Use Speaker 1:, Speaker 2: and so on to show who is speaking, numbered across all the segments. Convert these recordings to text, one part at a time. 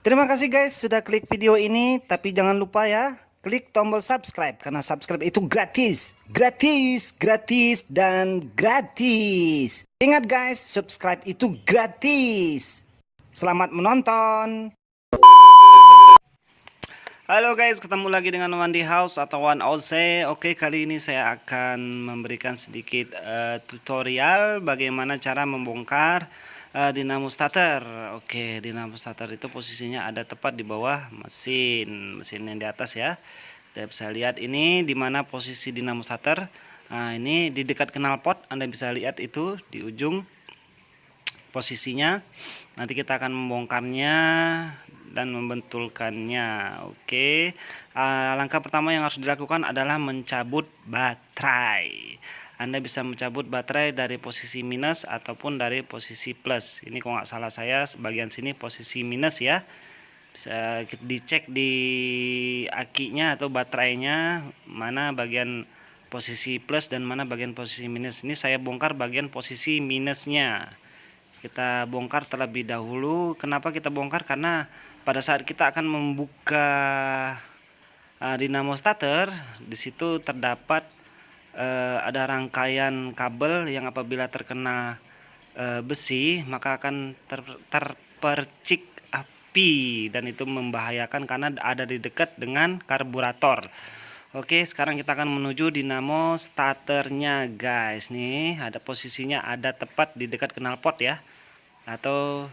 Speaker 1: Terima kasih guys sudah klik video ini, tapi jangan lupa ya, klik tombol subscribe karena subscribe itu gratis, gratis, gratis, dan gratis. Ingat guys, subscribe itu gratis. Selamat menonton. Halo guys, ketemu lagi dengan Wandi House atau One OC. Oke, kali ini saya akan memberikan sedikit tutorial bagaimana cara membongkar dinamo starter. Oke, dinamo starter itu posisinya ada tepat di bawah mesin yang di atas ya. Kita bisa lihat ini di mana posisi dinamo starter. Nah, ini di dekat knalpot, Anda bisa lihat itu di ujung posisinya. Nanti kita akan membongkarnya dan membentulkannya. Oke, langkah pertama yang harus dilakukan adalah mencabut baterai. Anda bisa mencabut baterai dari posisi minus ataupun dari posisi plus. Ini kalau nggak salah saya bagian sini posisi minus ya. Bisa dicek di akinya atau baterainya mana bagian posisi plus dan mana bagian posisi minus. Ini saya bongkar bagian posisi minusnya. Kita bongkar terlebih dahulu. Kenapa kita bongkar? Karena pada saat kita akan membuka dinamo starter, di situ terdapat ada rangkaian kabel yang apabila terkena besi maka akan terpercik api dan itu membahayakan karena ada di dekat dengan karburator. Oke, sekarang kita akan menuju dinamo starternya guys. Nih ada posisinya, ada tepat di dekat knalpot ya, atau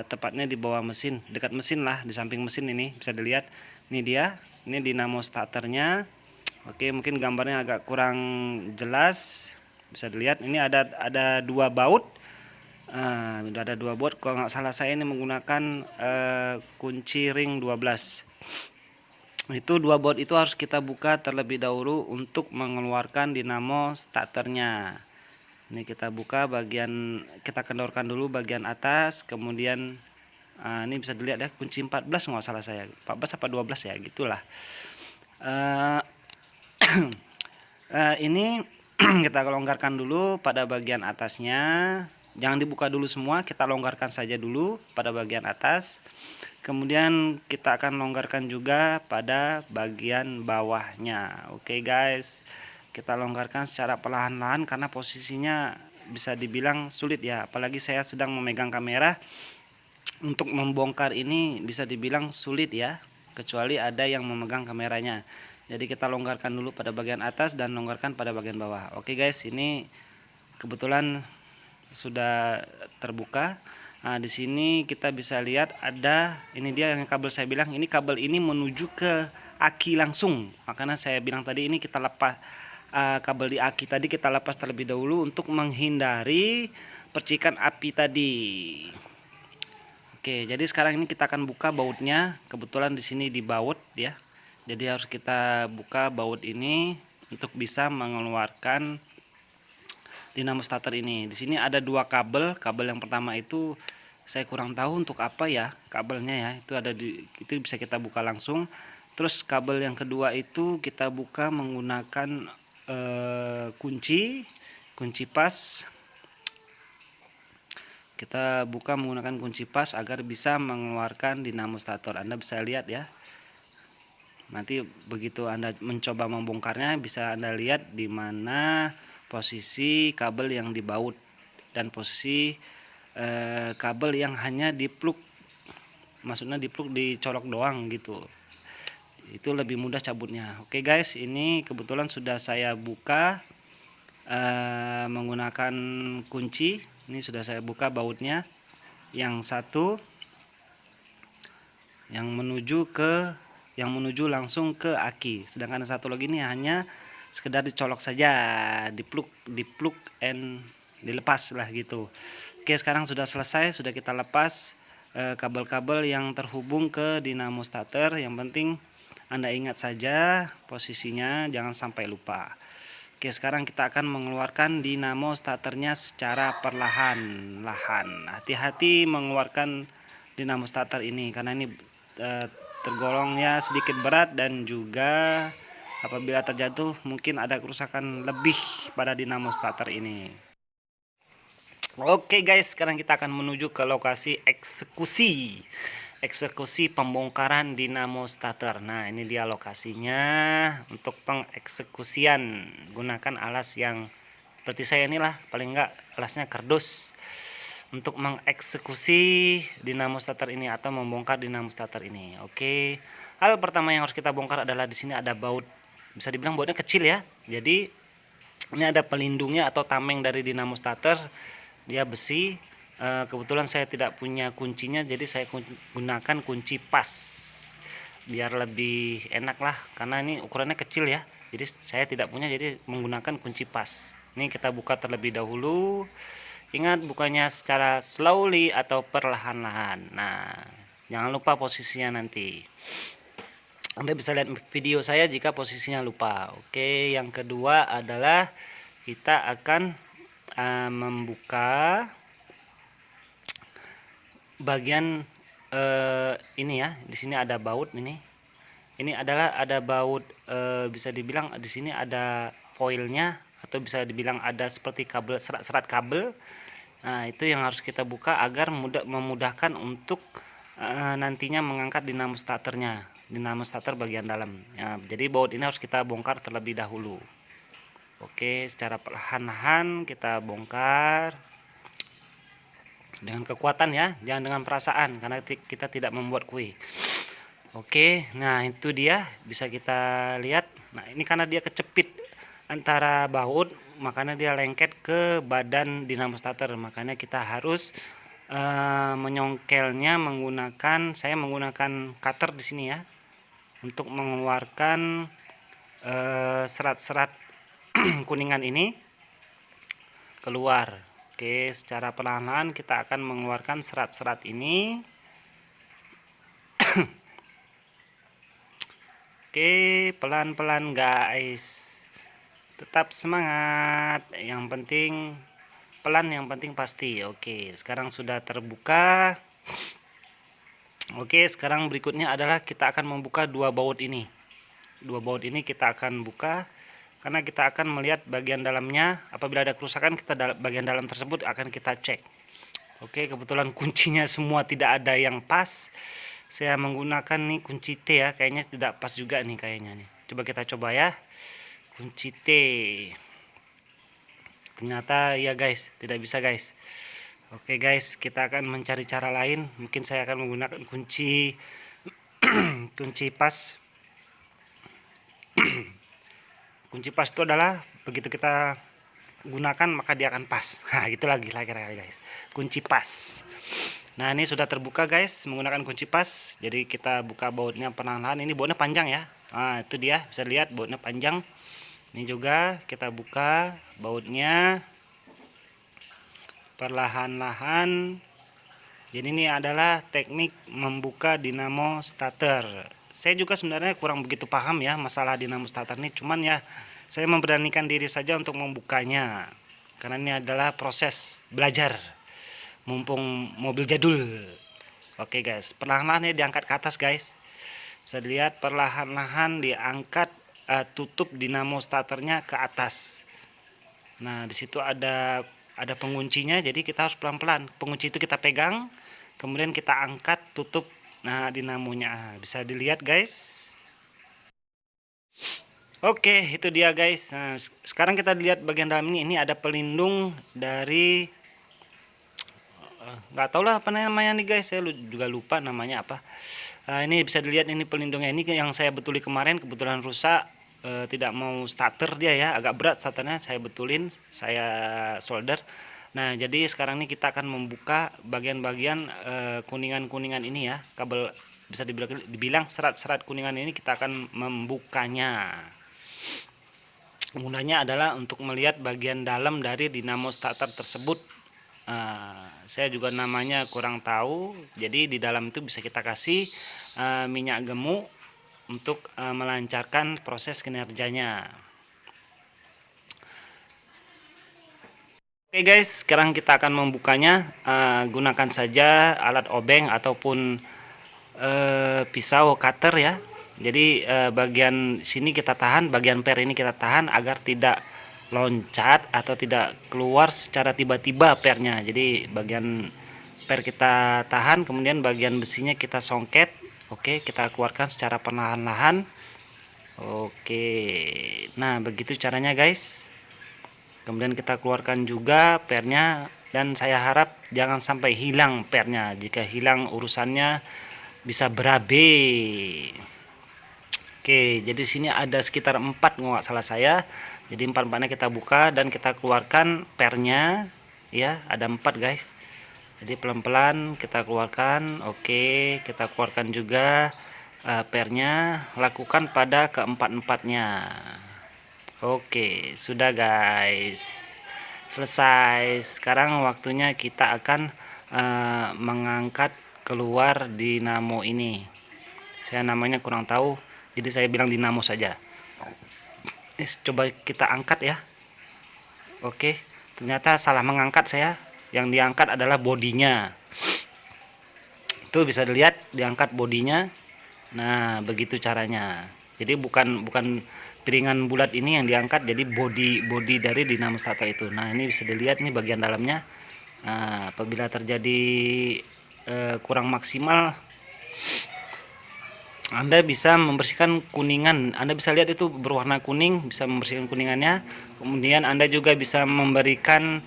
Speaker 1: tepatnya di bawah mesin, dekat mesin lah, di samping mesin. Ini bisa dilihat, ini dia, ini dinamo starternya. Oke, mungkin gambarnya agak kurang jelas, bisa dilihat ini ada dua baut. Ada dua baut, kalau nggak salah saya ini menggunakan kunci ring 12. Itu dua baut itu harus kita buka terlebih dahulu untuk mengeluarkan dinamo starternya. Ini kita buka bagian, kita kendorkan dulu bagian atas, kemudian ini bisa dilihat ya, kunci 14 nggak salah saya, 14 apa 12 ya gitulah. Ini kita longgarkan dulu pada bagian atasnya, jangan dibuka dulu semua, kita longgarkan saja dulu pada bagian atas. Kemudian kita akan longgarkan juga pada bagian bawahnya. Oke guys, kita longgarkan secara perlahan-lahan karena posisinya bisa dibilang sulit ya, apalagi saya sedang memegang kamera. Untuk membongkar ini bisa dibilang sulit ya, kecuali ada yang memegang kameranya. Jadi kita longgarkan dulu pada bagian atas dan longgarkan pada bagian bawah. Oke guys, ini kebetulan sudah terbuka. Nah, di sini kita bisa lihat ada, ini dia yang kabel saya bilang, ini kabel ini menuju ke aki langsung. Makanya saya bilang tadi ini kita lepas kabel di aki tadi kita lepas terlebih dahulu untuk menghindari percikan api tadi. Oke, jadi sekarang ini kita akan buka bautnya. Kebetulan di sini dibaut ya. Jadi harus kita buka baut ini untuk bisa mengeluarkan dinamo starter ini. Di sini ada dua kabel. Kabel yang pertama itu saya kurang tahu untuk apa ya kabelnya ya. Itu ada di, itu bisa kita buka langsung. Terus kabel yang kedua itu kita buka menggunakan kunci pas. Kita buka menggunakan kunci pas agar bisa mengeluarkan dinamo starter. Anda bisa lihat ya. Nanti begitu Anda mencoba membongkarnya bisa Anda lihat di mana posisi kabel yang dibaut dan posisi kabel yang hanya diplug, maksudnya diplug dicolok doang gitu. Itu lebih mudah cabutnya. Oke guys, ini kebetulan sudah saya buka menggunakan kunci. Ini sudah saya buka bautnya, yang satu yang menuju langsung ke aki, sedangkan satu lagi ini hanya sekedar dicolok saja, diplug and dilepas lah gitu. Oke, sekarang sudah selesai, sudah kita lepas kabel-kabel yang terhubung ke dinamo starter. Yang penting Anda ingat saja posisinya, jangan sampai lupa. Oke, sekarang kita akan mengeluarkan dinamo starternya secara perlahan-lahan. Hati-hati mengeluarkan dinamo starter ini karena ini tergolongnya sedikit berat dan juga apabila terjatuh mungkin ada kerusakan lebih pada dinamo starter ini. Oke guys, sekarang kita akan menuju ke lokasi eksekusi. eksekusi pembongkaran dinamo starter. Nah, ini dia lokasinya untuk pengeksekusian. Gunakan alas yang seperti saya inilah, paling enggak alasnya kardus untuk mengeksekusi dinamo starter ini atau membongkar dinamo starter ini. Oke. Hal pertama yang harus kita bongkar adalah di sini ada baut. Bisa dibilang bautnya kecil ya. Jadi ini ada pelindungnya atau tameng dari dinamo starter. Dia besi. Kebetulan saya tidak punya kuncinya, jadi saya gunakan kunci pas biar lebih enak lah, karena ini ukurannya kecil ya, jadi saya tidak punya, jadi menggunakan kunci pas. Ini kita buka terlebih dahulu. Ingat bukanya secara slowly atau perlahan-lahan. Nah, jangan lupa posisinya nanti. Anda bisa lihat video saya jika posisinya lupa. Oke, yang kedua adalah kita akan membuka bagian ini ya. Di sini ada baut ini. Ini adalah ada baut, bisa dibilang di sini ada foilnya atau bisa dibilang ada seperti kabel, serat-serat kabel. Nah, itu yang harus kita buka agar memudahkan untuk nantinya mengangkat dinamo starternya, dinamo starter bagian dalam. Ya, jadi baut ini harus kita bongkar terlebih dahulu. Oke, secara perlahan-lahan kita bongkar dengan kekuatan ya, jangan dengan perasaan, karena kita tidak membuat kue. Oke, nah itu dia bisa kita lihat. Nah, ini karena dia kecepit antara baut, makanya dia lengket ke badan dinamo starter. Makanya kita harus menyongkelnya menggunakan, saya menggunakan cutter di sini ya, untuk mengeluarkan serat-serat kuningan ini keluar. Oke, secara perlahan-lahan kita akan mengeluarkan serat-serat ini. Oke, pelan-pelan guys. Tetap semangat. Yang penting pelan, yang penting pasti. Oke, sekarang sudah terbuka. Oke, sekarang berikutnya adalah kita akan membuka dua baut ini. Dua baut ini kita akan buka, karena kita akan melihat bagian dalamnya. Apabila ada kerusakan, bagian dalam tersebut akan kita cek. Oke, kebetulan kuncinya semua tidak ada yang pas. Saya menggunakan nih kunci T ya, kayaknya tidak pas juga nih kayaknya nih. Coba kita coba ya. Kunci T. Ternyata ya guys, tidak bisa guys. Oke guys, kita akan mencari cara lain. Mungkin saya akan menggunakan kunci kunci pas. Kunci pas itu adalah begitu kita gunakan maka dia akan pas. Nah, gitu lagi guys. Kunci pas. Nah, ini sudah terbuka guys menggunakan kunci pas. Jadi kita buka bautnya perlahan-lahan. Ini bautnya panjang ya. Nah, itu dia, bisa lihat bautnya panjang. Ini juga kita buka bautnya perlahan-lahan. Jadi ini adalah teknik membuka dinamo starter. Saya juga sebenarnya kurang begitu paham ya masalah dinamo starter ini, cuman ya saya memberanikan diri saja untuk membukanya, karena ini adalah proses belajar mumpung mobil jadul. Oke guys, perlahan-lahan ya diangkat ke atas guys. Bisa dilihat perlahan-lahan diangkat tutup dinamo starternya ke atas. Nah, di situ ada penguncinya, jadi kita harus pelan-pelan. Pengunci itu kita pegang, kemudian kita angkat tutup. Nah, dinamonya bisa dilihat guys. Oke, itu dia guys. Nah, sekarang kita lihat bagian dalam ini. Ini ada pelindung dari nggak tahu lah apa namanya nih guys. Saya juga lupa namanya apa. Ini bisa dilihat, ini pelindungnya. Ini yang saya betuli kemarin, kebetulan rusak. Tidak mau starter dia ya, agak berat starternya. Saya betulin, saya solder. Nah, jadi sekarang ini kita akan membuka bagian-bagian kuningan-kuningan ini ya, kabel, bisa dibilang serat-serat kuningan ini kita akan membukanya. Mudahnya adalah untuk melihat bagian dalam dari dinamo starter tersebut. Saya juga namanya kurang tahu, jadi di dalam itu bisa kita kasih minyak gemuk untuk melancarkan proses kinerjanya. Oke guys, sekarang kita akan membukanya. Gunakan saja alat obeng ataupun pisau cutter ya. Jadi bagian sini kita tahan, bagian per ini kita tahan agar tidak loncat atau tidak keluar secara tiba-tiba pernya. Jadi bagian per kita tahan, kemudian bagian besinya kita songket. Oke, kita keluarkan secara perlahan-lahan. Oke, nah begitu caranya guys. Kemudian kita keluarkan juga pernya, dan saya harap jangan sampai hilang pernya. Jika hilang urusannya bisa berabe. Oke, jadi sini ada sekitar 4 nggak salah saya. Jadi 4-empatnya kita buka dan kita keluarkan pernya, ya ada 4 guys. Jadi pelan-pelan kita keluarkan. Oke, kita keluarkan juga pernya. Lakukan pada keempat-empatnya. Oke, sudah guys, selesai. Sekarang waktunya kita akan mengangkat keluar dinamo ini. Saya namanya kurang tahu, jadi saya bilang dinamo saja. Coba kita angkat ya. Oke, ternyata salah mengangkat saya. Yang diangkat adalah bodinya. Tuh bisa dilihat diangkat bodinya. Nah, begitu caranya. Jadi bukan piringan bulat ini yang diangkat, jadi body dari dinamo starter itu. Nah, ini bisa dilihat nih bagian dalamnya. Nah, apabila terjadi kurang maksimal, Anda bisa membersihkan kuningan. Anda bisa lihat itu berwarna kuning, bisa membersihkan kuningannya. Kemudian Anda juga bisa memberikan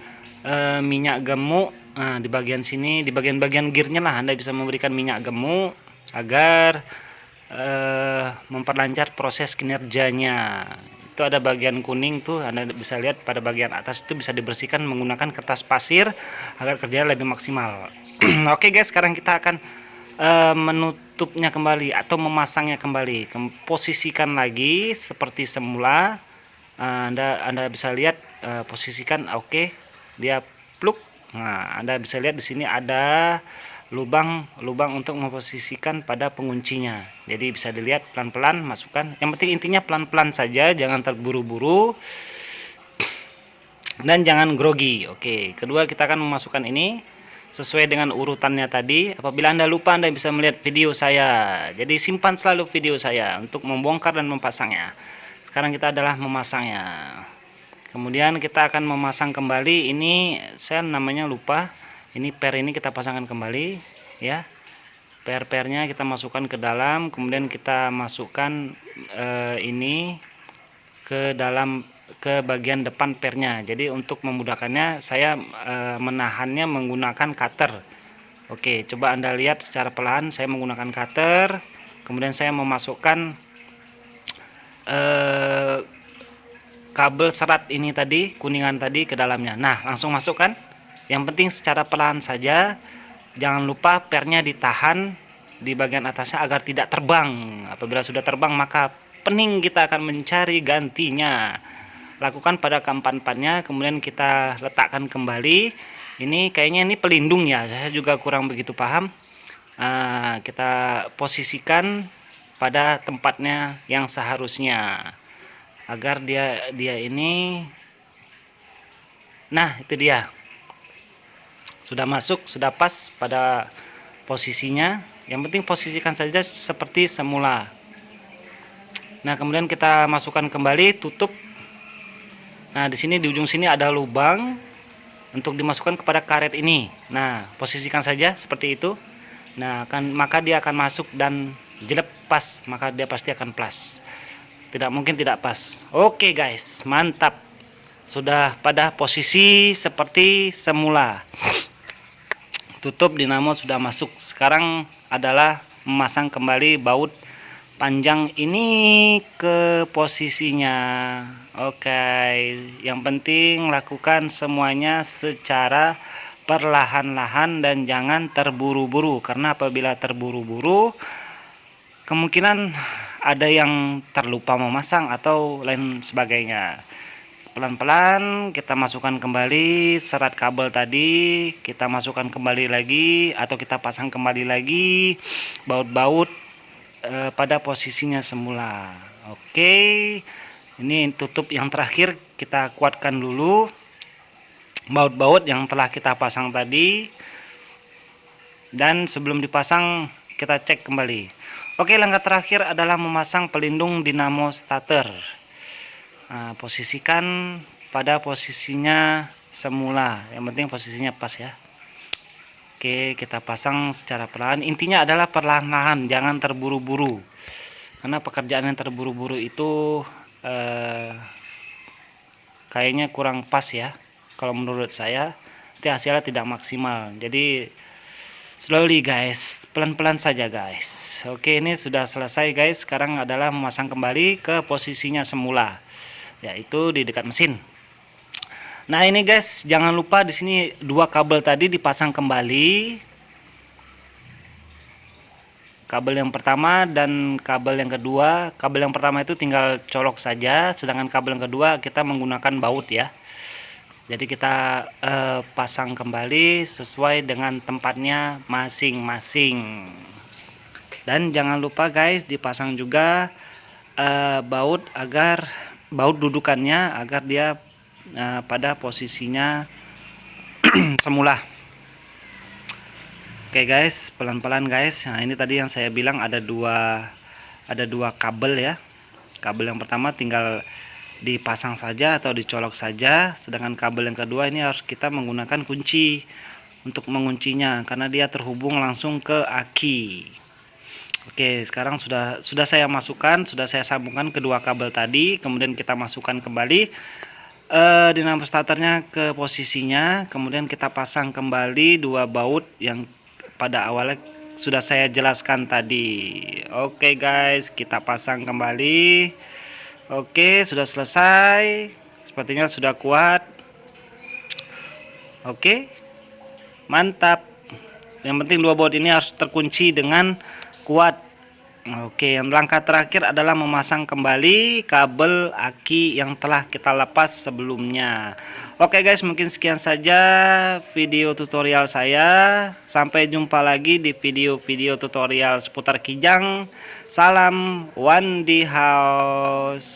Speaker 1: minyak gemuk. Nah, di bagian sini, di bagian-bagian gearnya lah, Anda bisa memberikan minyak gemuk agar memperlancar proses kinerjanya. Itu ada bagian kuning tuh, Anda bisa lihat pada bagian atas itu bisa dibersihkan menggunakan kertas pasir agar kerjanya lebih maksimal. Oke guys, sekarang kita akan menutupnya kembali atau memasangnya kembali. Posisikan lagi seperti semula. Anda bisa lihat, posisikan. Oke, dia plug. Nah, Anda bisa lihat di sini ada lubang untuk memposisikan pada penguncinya. Jadi bisa dilihat pelan-pelan masukkan. Yang penting intinya pelan-pelan saja, jangan terburu-buru dan jangan grogi. Oke, kedua kita akan memasukkan ini sesuai dengan urutannya tadi. Apabila Anda lupa, Anda bisa melihat video saya. Jadi simpan selalu video saya untuk membongkar dan memasangnya. Sekarang kita adalah memasangnya. Kemudian kita akan memasang kembali. Ini saya namanya lupa. Ini per ini kita pasangkan kembali ya. Per-pernya kita masukkan ke dalam, kemudian kita masukkan ini ke dalam, ke bagian depan pernya. Jadi untuk memudahkannya saya menahannya menggunakan cutter. Oke, coba Anda lihat secara pelan saya menggunakan cutter. Kemudian saya memasukkan kabel serat ini tadi, kuningan tadi ke dalamnya. Nah, langsung masukkan. Yang penting secara pelan saja. Jangan lupa pernya ditahan di bagian atasnya agar tidak terbang. Apabila sudah terbang maka pening kita akan mencari gantinya. Lakukan pada keempat-empatnya, kemudian kita letakkan kembali. Ini kayaknya ini pelindung ya, saya juga kurang begitu paham. Kita posisikan pada tempatnya yang seharusnya agar dia ini, nah itu dia, sudah masuk, sudah pas pada posisinya. Yang penting posisikan saja seperti semula. Nah, kemudian kita masukkan kembali, tutup. Nah, di sini di ujung sini ada lubang untuk dimasukkan kepada karet ini. Nah, posisikan saja seperti itu. Nah, maka dia akan masuk dan jelek pas, maka dia pasti akan plus. Tidak mungkin tidak pas. Oke guys, mantap. Sudah pada posisi seperti semula. Tutup dinamo sudah masuk. Sekarang adalah memasang kembali baut panjang ini ke posisinya. Oke, yang penting lakukan semuanya secara perlahan-lahan dan jangan terburu-buru, karena apabila terburu-buru kemungkinan ada yang terlupa memasang atau lain sebagainya. Pelan-pelan kita masukkan kembali serat kabel tadi, kita masukkan kembali lagi atau kita pasang kembali lagi baut-baut pada posisinya semula. Oke, ini tutup yang terakhir, kita kuatkan dulu baut-baut yang telah kita pasang tadi, dan sebelum dipasang kita cek kembali. Oke, langkah terakhir adalah memasang pelindung dinamo starter. Nah, posisikan pada posisinya semula, yang penting posisinya pas ya. Oke, kita pasang secara perlahan. Intinya adalah perlahan-lahan, jangan terburu-buru. Karena pekerjaan yang terburu-buru itu kayaknya kurang pas ya. Kalau menurut saya, nanti hasilnya tidak maksimal. Jadi slowly guys, pelan-pelan saja guys. Oke, ini sudah selesai guys. Sekarang adalah memasang kembali ke posisinya semula, yaitu di dekat mesin. Nah ini guys, jangan lupa di sini dua kabel tadi dipasang kembali. Kabel yang pertama dan kabel yang kedua. Kabel yang pertama itu tinggal colok saja, sedangkan kabel yang kedua kita menggunakan baut ya. Jadi kita pasang kembali sesuai dengan tempatnya masing-masing. Dan jangan lupa guys, dipasang juga baut dudukannya agar dia pada posisinya semula. Oke guys, pelan-pelan guys. Nah ini tadi yang saya bilang ada dua kabel ya. Kabel yang pertama tinggal dipasang saja atau dicolok saja, sedangkan kabel yang kedua ini harus kita menggunakan kunci untuk menguncinya karena dia terhubung langsung ke aki. Oke, sekarang sudah saya masukkan, sudah saya sambungkan kedua kabel tadi, kemudian kita masukkan kembali dinamo starternya ke posisinya, kemudian kita pasang kembali dua baut yang pada awalnya sudah saya jelaskan tadi. Oke guys, kita pasang kembali. Oke, sudah selesai, sepertinya sudah kuat. Oke, mantap. Yang penting dua baut ini harus terkunci dengan kuat. Oke, yang langkah terakhir adalah memasang kembali kabel aki yang telah kita lepas sebelumnya. Oke guys, mungkin sekian saja video tutorial saya. Sampai jumpa lagi di video-video tutorial seputar Kijang. Salam Wandi House.